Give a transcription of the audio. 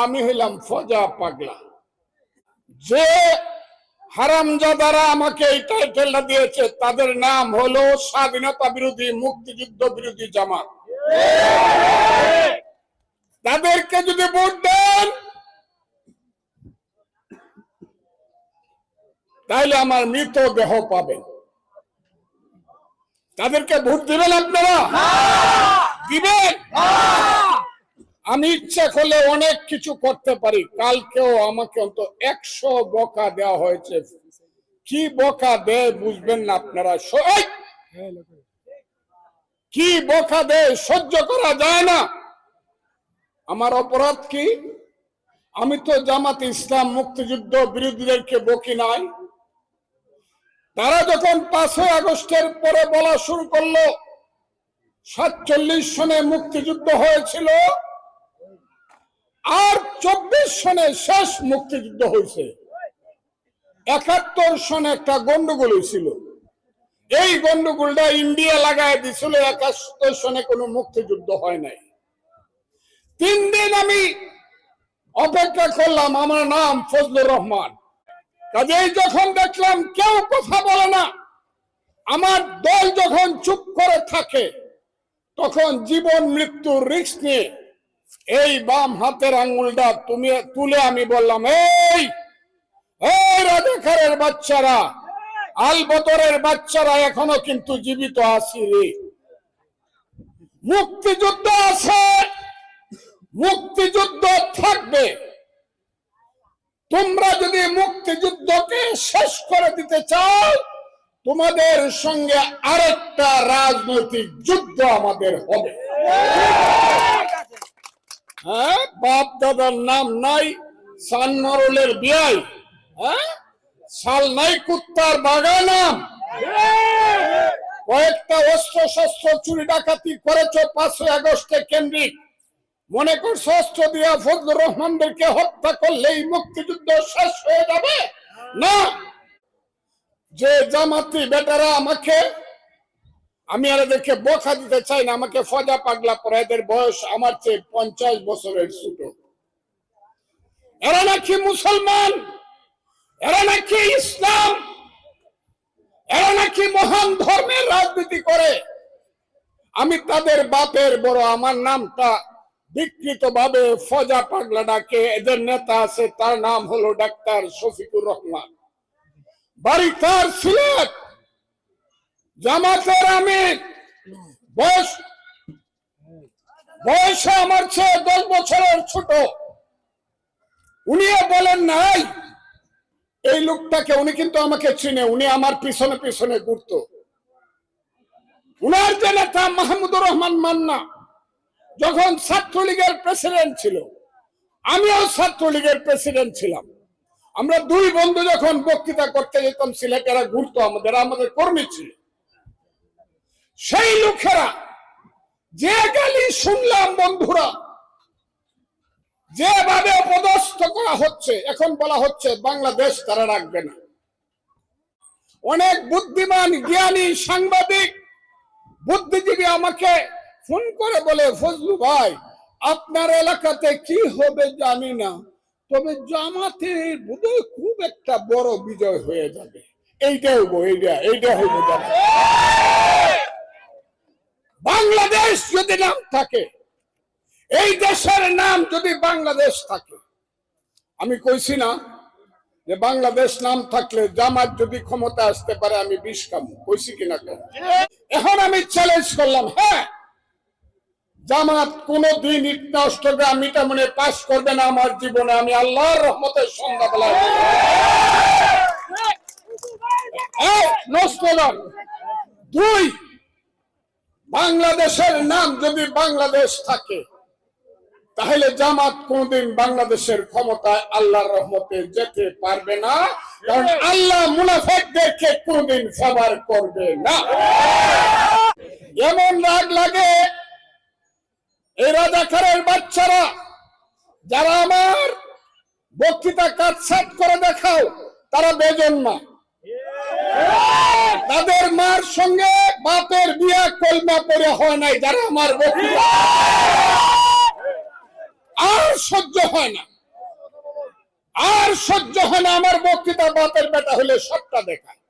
আমি হইলাম ফজা পাগলা। যে হারামজাদারা আমাকে এই টাইটেলটা দিয়েছে তাদের নাম হলো স্বাধীনতা বিরোধী, মুক্তিযুদ্ধ বিরোধী জামাত। তাদেরকে যদি ভোট দেন তাহলে আমার মৃতদেহ পাবেন। তাদেরকে ভোট দিবেন আপনারা? দিবেন? আমি ইচ্ছা করলে অনেক কিছু করতে পারি। কালকেও আমাকে অন্তত 100 বকা দেওয়া হয়েছে। কি বকা দেয় বুঝবেন না আপনারা। কি বকা দেয় সহ্য করা যায় না। আমার অপরাধ কি? আমি তো জামাত ইসলাম মুক্তিযুদ্ধ বিরোধীদেরকে বকি নাই। তারা যখন 5ই আগস্টের পরে বলা শুরু করলো 47 সনে মুক্তিযুদ্ধ হয়েছিল আর 24 সনে শেষ মুক্তিযুদ্ধ হয়েছে, 71 সনে একটা গন্ডগোল হয়েছিল। এই গন্ডগোলটা ইন্ডিয়া লাগায় দিছিল। 71 সনে কোনো মুক্তিযুদ্ধ হয় নাই। 3 দিন আমি অপেক্ষা করলাম। আমার নাম ফজলুর রহমান। কাজেই যখন দেখলাম কেউ কথা বলে না, আমার দল যখন চুপ করে থাকে, তখন জীবন মৃত্যুর রিস্ক নিয়ে এই বাম হাতের আঙ্গুলটা তুলে আমি বললাম, এই রাজাকারের বাচ্চারা, আল বদরের বাচ্চারা এখনো কিন্তু জীবিত আছি রে। মুক্তিযুদ্ধ আছে, মুক্তিযুদ্ধ থাকবে। তোমরা যদি মুক্তিযুদ্ধকে শেষ করে দিতে চাও, তোমাদের সঙ্গে আরেকটা রাজনৈতিক যুদ্ধ আমাদের হবে। হ্যাঁ, বাপ দাদার নাম নাই, সানমরলের বিয়াই, হ্যাঁ, সাল নাই কুত্তার বাগানাম। কয়েকটা অস্ত্র শস্ত্র চুরি ডাকাতি করেছ 5ই আগস্টে কেন্দ্রিক। মনে করছো অস্ত্র দিয়া ফজলুর রহমানদেরকে হত্যা করলেই মুক্তিযুদ্ধ শেষ হয়ে যাবে? না। যে জামাতি বেটারা আমাকে, আমি এদেরকে বকা দিতে চাই না, আমাকে ফজা পাগলা পরে, এদের বয়স আমার চেয়ে 50 বছরের ছোট। এরা নাকি মুসলমান, এরা নাকি ইসলাম, এরা নাকি মহান ধর্মের রাজনীতি করে। আমি তাদের বাপের বড়। আমার নামটা বিকৃত ভাবে ফজা পাগলা ডাকে। এদের নেতা আছে, তার নাম হলো ডাক্তার শফিকুর রহমান। বাড়ি তার সিলেট। জামাতের আমির, বয়সে আমার চেয়ে 10 বছরের ছোট। উনিও বলেন নাই এই লোকটাকে। উনি কিন্তু আমাকে চিনে, উনি আমার পিছনে পিছনে ঘুরত। উনার যে নেতা মাহমুদুর রহমান মান্না যখন ছাত্রলীগের প্রেসিডেন্ট ছিল, আমিও ছাত্রলীগের প্রেসিডেন্ট ছিলাম। আমরা 2 বন্ধু যখন বক্তৃতা করতে যেতাম সিলেটে, এরা ঘুরতো আমাদের কর্মী ছিল। সেই লোকেরা যে গালি শুনলাম বন্ধুরা, যেভাবে অপদস্থ করা হচ্ছে, এখন বলা হচ্ছে বাংলাদেশ তারা রাখবে না। অনেক বুদ্ধিমান জ্ঞানী সাংবাদিক বুদ্ধিজীবী আমাকে ফোন করে বলে, ফজলু ভাই, আপনার এলাকাতে কি হবে জানি না, তবে জামাতের বোধহয় খুব একটা বড় বিজয় হয়ে যাবে। এইটা হইব বাংলাদেশ যদি নাম থাকে, এই দেশের নাম যদি বাংলাদেশ থাকে। আমি কইছি না যে বাংলাদেশ নাম থাকলে জামাত যদি ক্ষমতা আসতে পারে আমি 20 খাবো, কইছি কিনা? এখন আমি চ্যালেঞ্জ করলাম, হ্যাঁ, জামাত কোনদিন মিটা মনে পাস করবে না আমার জীবনে। আমি আল্লাহর রহমতের সন্ধ্যাবেলা 2, বাংলাদেশের নাম যদি বাংলাদেশ থাকে, তাহলে জামাত কোনদিন বাংলাদেশের ক্ষমতায় আল্লাহর রহমতে যেতে পারবে না। কারণ আল্লাহ মুনাফিকদেরকে কোনদিন ফেভার করবে না। এমন রাগ লাগে এই রাজাকারের বাচ্চারা, যারা আমার বক্তৃতা কাটছাট করে দেখাও, তারা বেজন্মা। তাদের মার সঙ্গে বাপের বিয়া কলমা পড়ে হয় নাই। যারা আমার বক্তৃতা আর সহ্য হয় না, আর সহ্য হয় না। আমার বক্তৃতা বাপের বেটা হলে সবটা দেখায়।